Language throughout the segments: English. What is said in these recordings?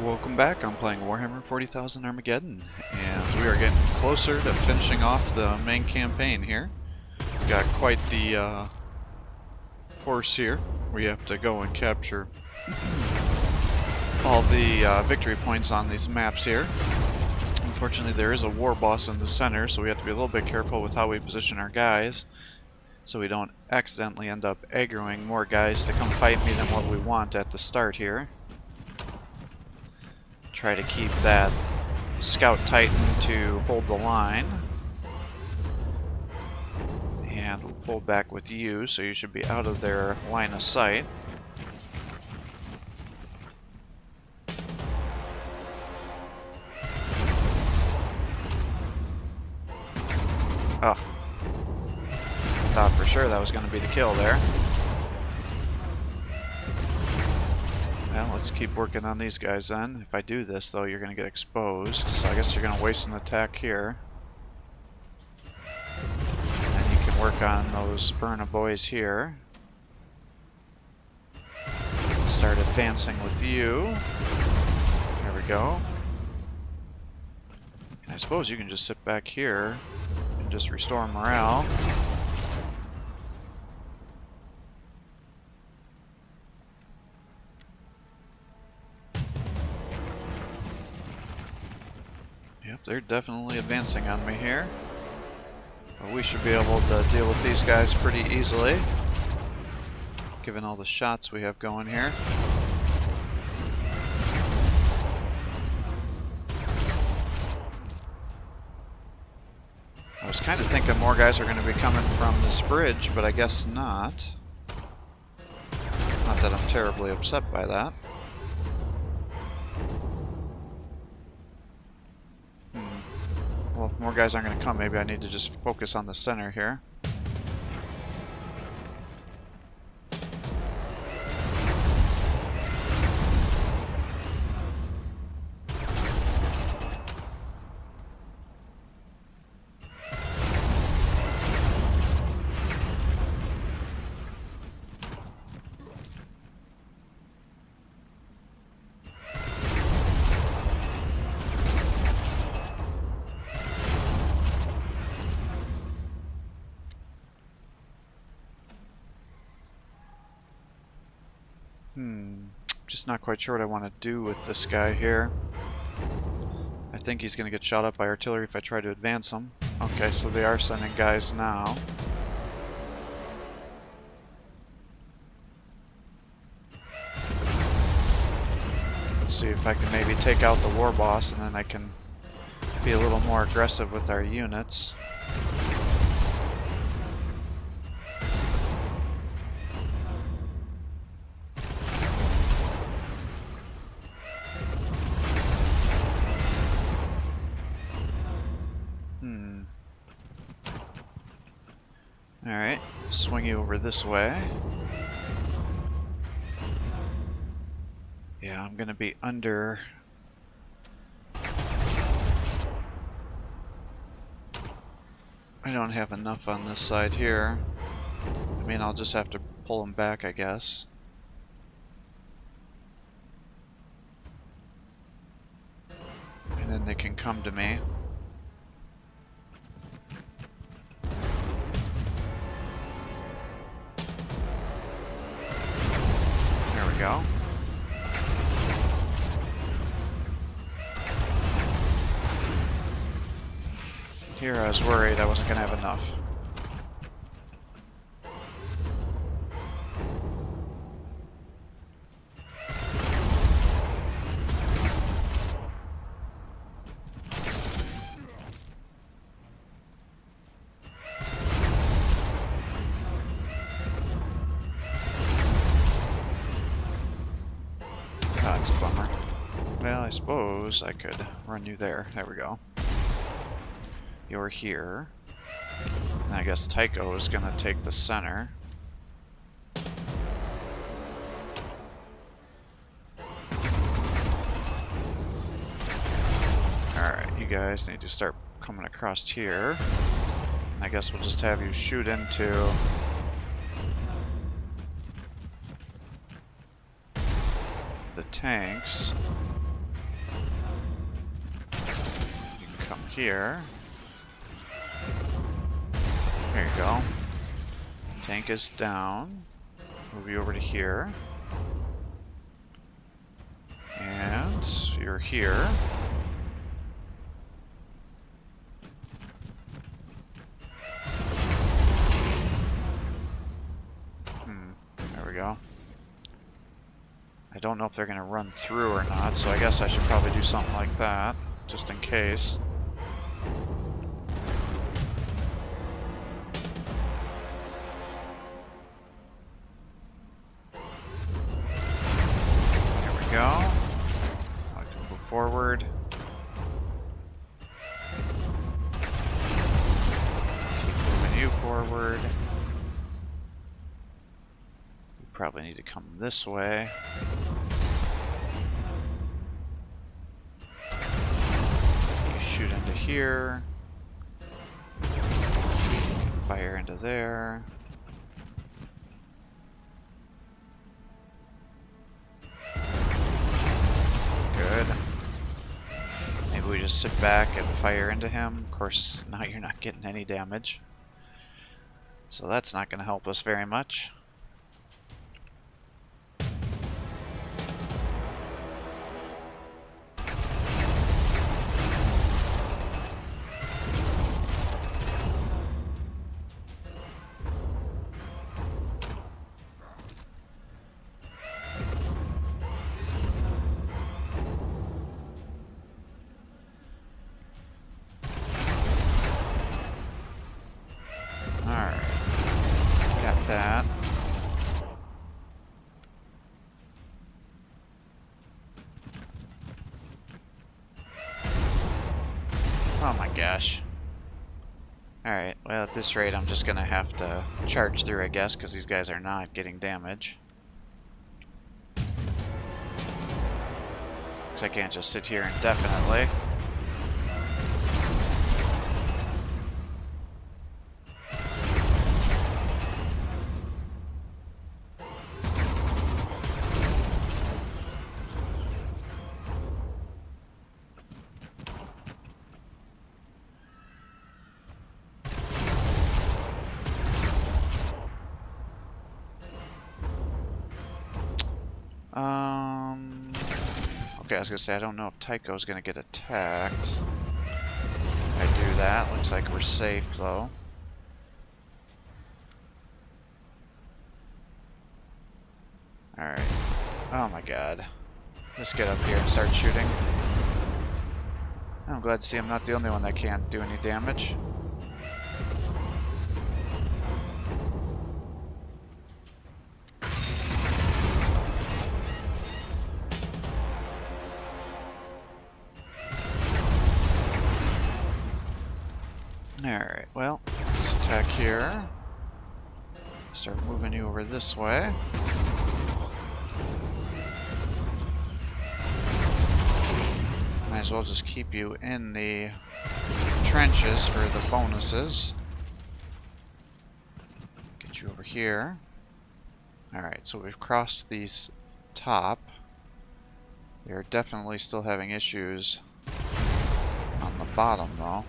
Welcome back. I'm playing Warhammer 40,000 Armageddon, and we are getting closer to finishing off the main campaign here. Got quite the force here. We have to go and capture all the victory points on these maps here. Unfortunately, there is a war boss in the center, so we have to be a little bit careful with how we position our guys, so we don't accidentally end up aggroing more guys to come fight me than what we want at the start here. Try to keep that Scout Titan to hold the line. And we'll pull back with you, so you should be out of their line of sight. Oh. I thought for sure that was going to be the kill there. Well, let's keep working on these guys then. If I do this, though, you're going to get exposed. So I guess you're going to waste an attack here. And you can work on those Burna boys here. Start advancing with you. There we go. And I suppose you can just sit back here and just restore morale. Yep, they're definitely advancing on me here. But we should be able to deal with these guys pretty easily, given all the shots we have going here. I was kind of thinking more guys are going to be coming from this bridge, but I guess not. Not that I'm terribly upset by that. Well, if more guys aren't going to come, maybe I need to just focus on the center here. Just not quite sure what I want to do with this guy here. I think he's going to get shot up by artillery if I try to advance him. Okay, so they are sending guys now. Let's see if I can maybe take out the war boss, and then I can be a little more aggressive with our units. Alright, swing you over this way. Yeah, I'm gonna be under... I don't have enough on this side here. I mean, I'll just have to pull them back, I guess. And then they can come to me. Go. Here I was worried I wasn't going to have enough. That's a bummer. Well, I suppose I could run you there. There we go. You're here. And I guess Tycho is going to take the center. Alright, you guys need to start coming across here. I guess we'll just have you shoot into the tanks. here. There you go. Tank is down. Move you over to here. And you're here. There we go. I don't know if they're going to run through or not, so I guess I should probably do something like that, just in case. There we go. I can move forward. Keep moving you forward. You probably need to come this way. Shoot into here. Fire into there. Good. Maybe we just sit back and fire into him. Of course, now you're not getting any damage. So that's not going to help us very much. That. Oh my gosh. Alright, well at this rate I'm just gonna have to charge through, I guess, because these guys are not getting damage. Because I can't just sit here indefinitely. Okay, I was gonna say, I don't know if Tycho's gonna get attacked. If I do that, looks like we're safe though. Alright. Oh my god. Let's get up here and start shooting. I'm glad to see I'm not the only one that can't do any damage. Alright, well, let's attack here. Start moving you over this way. Might as well just keep you in the trenches for the bonuses. Get you over here. Alright, so we've crossed these top. We are definitely still having issues on the bottom though.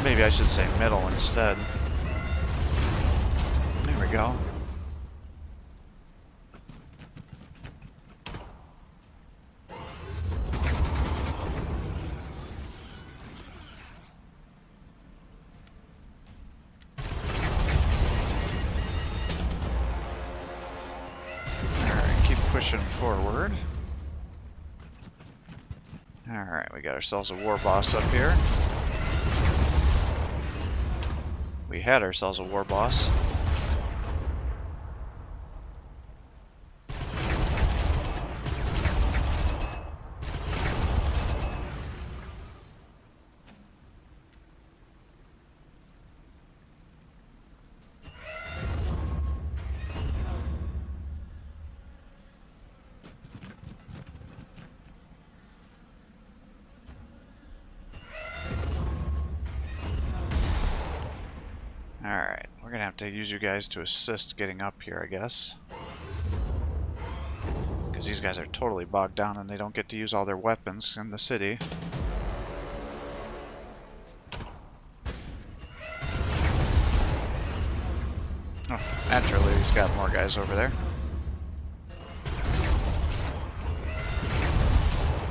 Maybe I should say middle instead. There we go. Alright, keep pushing forward. Alright, we got ourselves a war boss up here. We had ourselves a war boss. We're gonna have to use you guys to assist getting up here, I guess. Because these guys are totally bogged down and they don't get to use all their weapons in the city. Oh, naturally he's got more guys over there.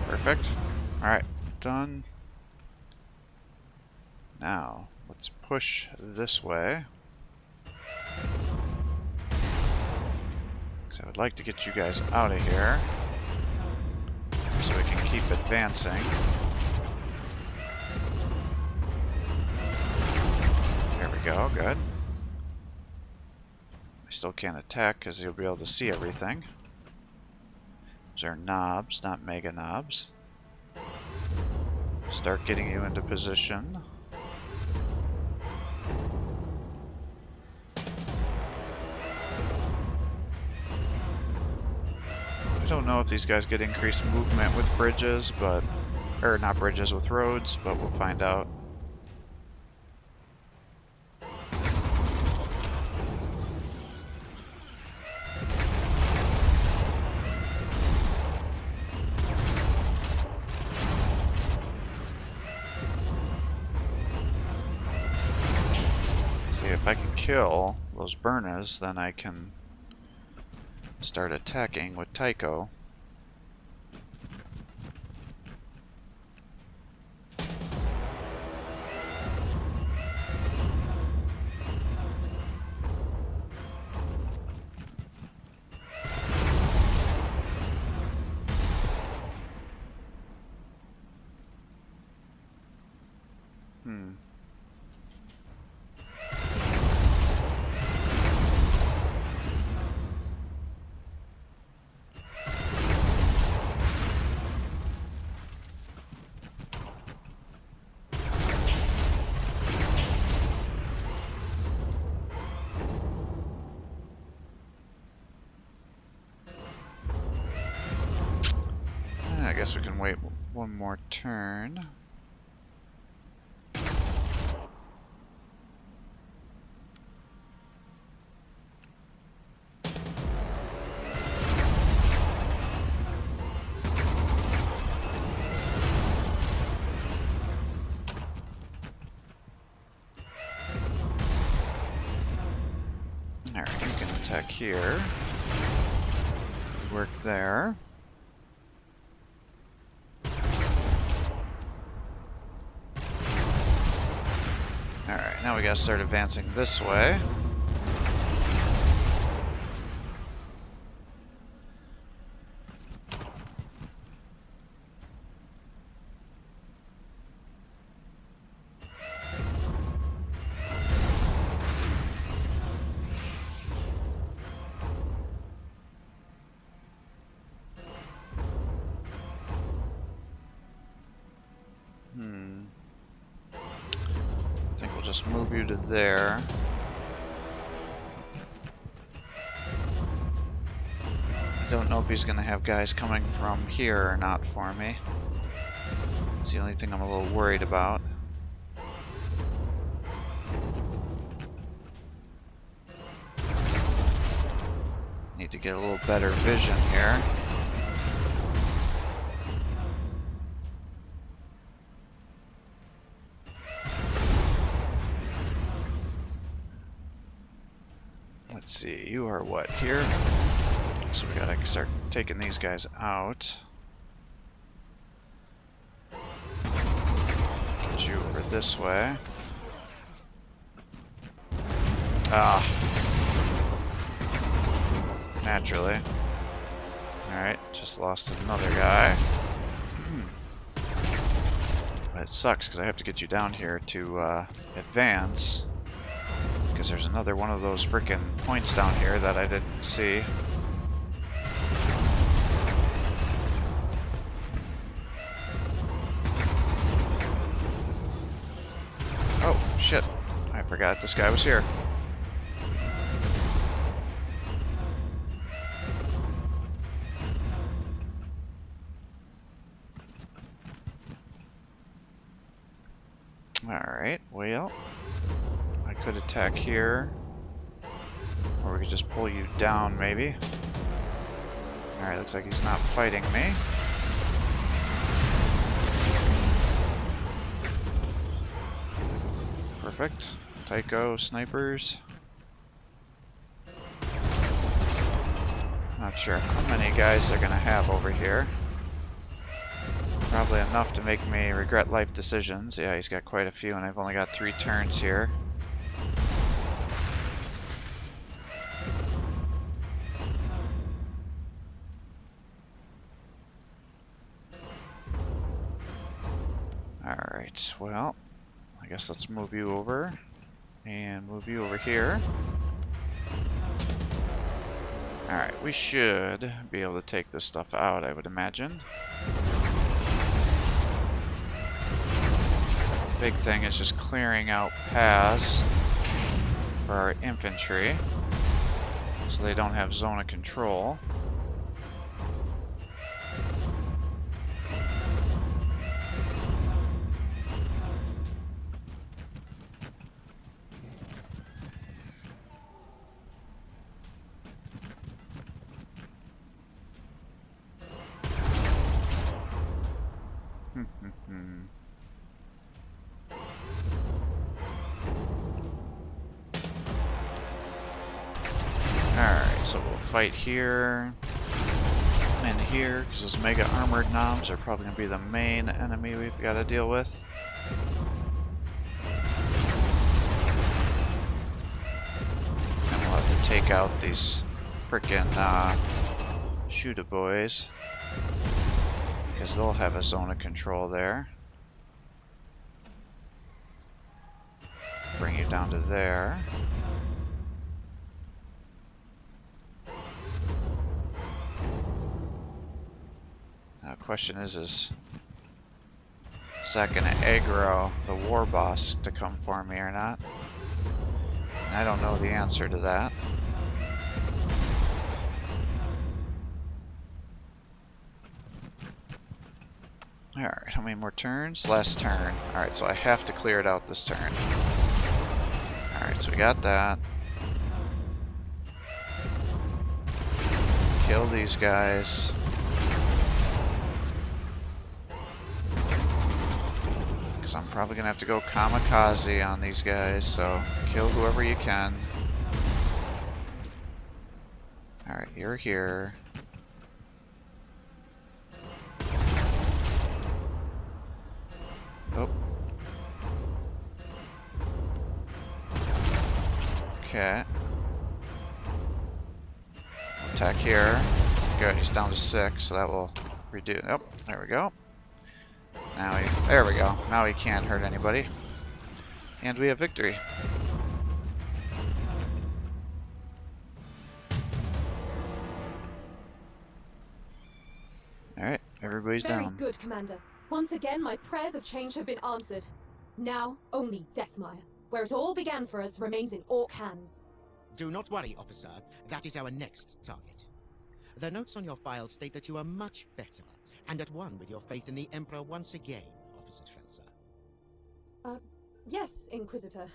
Perfect. Alright, done. Now, let's push this way. Because I would like to get you guys out of here so we can keep advancing. There we go, good. I still can't attack because you'll be able to see everything. Those are knobs, not mega knobs. Start getting you into position. I don't know if these guys get increased movement with bridges, but... or not bridges, with roads, but we'll find out. See, if I can kill those burners, then I can start attacking with Tycho. I guess we can wait one more turn. Alright, you can attack here. Work there. Alright, now we gotta start advancing this way. I think we'll just move you to there. I don't know if he's gonna have guys coming from here or not for me. It's the only thing I'm a little worried about. Need to get a little better vision here. Let's see, you are what, here? So we gotta start taking these guys out. Get you over this way. Ah. Naturally. Alright, just lost another guy. But it sucks because I have to get you down here to advance. Because there's another one of those frickin' points down here that I didn't see. Oh, shit. I forgot this guy was here. Alright, well, I could attack here. Or we could just pull you down, maybe. Alright, looks like he's not fighting me. Perfect. Tycho snipers. Not sure how many guys they're gonna have over here. Probably enough to make me regret life decisions. Yeah, he's got quite a few, and I've only got 3 turns here. Alright, well, I guess let's move you over. And move you over here. Alright, we should be able to take this stuff out, I would imagine. Big thing is just clearing out paths for our infantry so they don't have zone of control. Alright, so we'll fight here and here, because those mega armored knobs are probably going to be the main enemy we've got to deal with. And we'll have to take out these frickin' shooter boys, because they'll have a zone of control there. Bring you down to there. Now, the question is that gonna aggro the war boss to come for me or not? And I don't know the answer to that. Alright, how many more turns? Last turn. Alright, so I have to clear it out this turn. Alright, so we got that. Kill these guys. Because I'm probably going to have to go kamikaze on these guys, so kill whoever you can. Alright, you're here. Oh. Okay. Attack here. Good, he's down to 6, so that will reduce. Oh, there we go. Now there we go. Now he can't hurt anybody. And we have victory. Alright, everybody's down. Very good, Commander. Once again, my prayers of change have been answered. Now, only Deathmire, where it all began for us, remains in Orc hands. Do not worry, officer. That is our next target. The notes on your file state that you are much better, and at one with your faith in the Emperor once again, Officer Trencer. Yes, Inquisitor.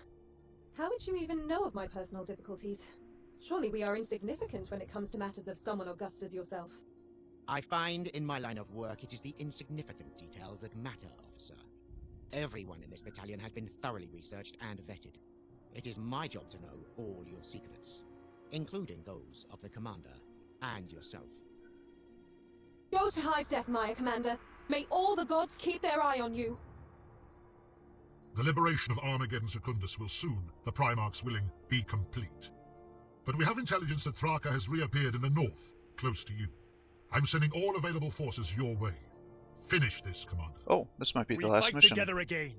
How would you even know of my personal difficulties? Surely we are insignificant when it comes to matters of someone august as yourself. I find in my line of work it is the insignificant details that matter, officer. Everyone in this battalion has been thoroughly researched and vetted. It is my job to know all your secrets, including those of the Commander and yourself. Go to Hive Deathmire, Commander. May all the gods keep their eye on you. The liberation of Armageddon Secundus will soon, the Primarch's willing, be complete. But we have intelligence that Thraka has reappeared in the north, close to you. I'm sending all available forces your way. Finish this, Commander. Oh, this might be the last mission. We fight together again.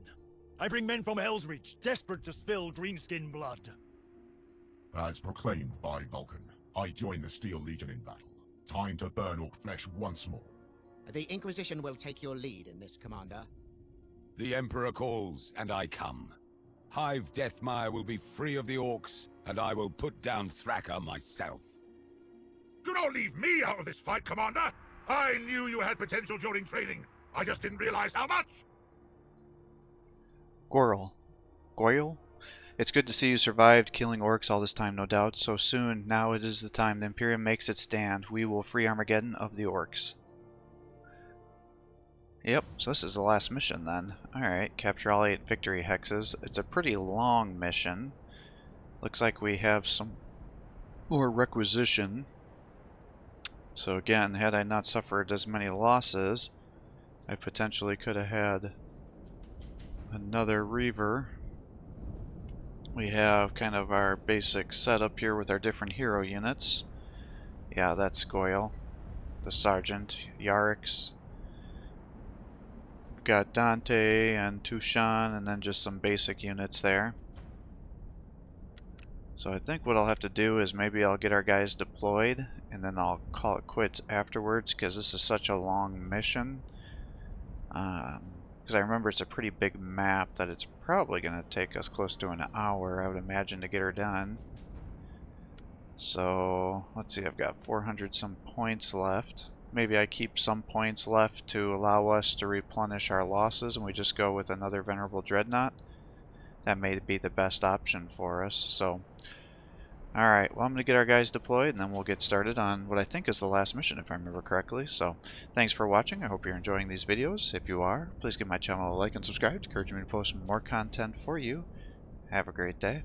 I bring men from Hell's Reach, desperate to spill greenskin blood. As proclaimed by Vulcan, I join the Steel Legion in battle. Time to burn Orc flesh once more. The Inquisition will take your lead in this, Commander. The Emperor calls, and I come. Hive Deathmire will be free of the Orcs, and I will put down Thraka myself. Do not leave me out of this fight, Commander! I knew you had potential during training. I just didn't realize how much! Goyle. It's good to see you survived killing orcs all this time, no doubt. So soon, now it is the time the Imperium makes its stand. We will free Armageddon of the orcs. Yep, so this is the last mission then. Alright, capture all 8 victory hexes. It's a pretty long mission. Looks like we have some more requisition. So again, had I not suffered as many losses, I potentially could have had another Reaver. We have kind of our basic setup here with our different hero units. Yeah, that's Goyle, the Sergeant, Yarix. We've got Dante and Tushan, and then just some basic units there. So I think what I'll have to do is maybe I'll get our guys deployed, and then I'll call it quits afterwards, because this is such a long mission. Because I remember it's a pretty big map that it's probably going to take us close to an hour, I would imagine, to get her done. So, let's see, I've got 400 some points left. Maybe I keep some points left to allow us to replenish our losses, and we just go with another Venerable Dreadnought. That may be the best option for us, so... Alright, well I'm going to get our guys deployed, and then we'll get started on what I think is the last mission, if I remember correctly. So, thanks for watching. I hope you're enjoying these videos. If you are, please give my channel a like and subscribe to encourage me to post more content for you. Have a great day.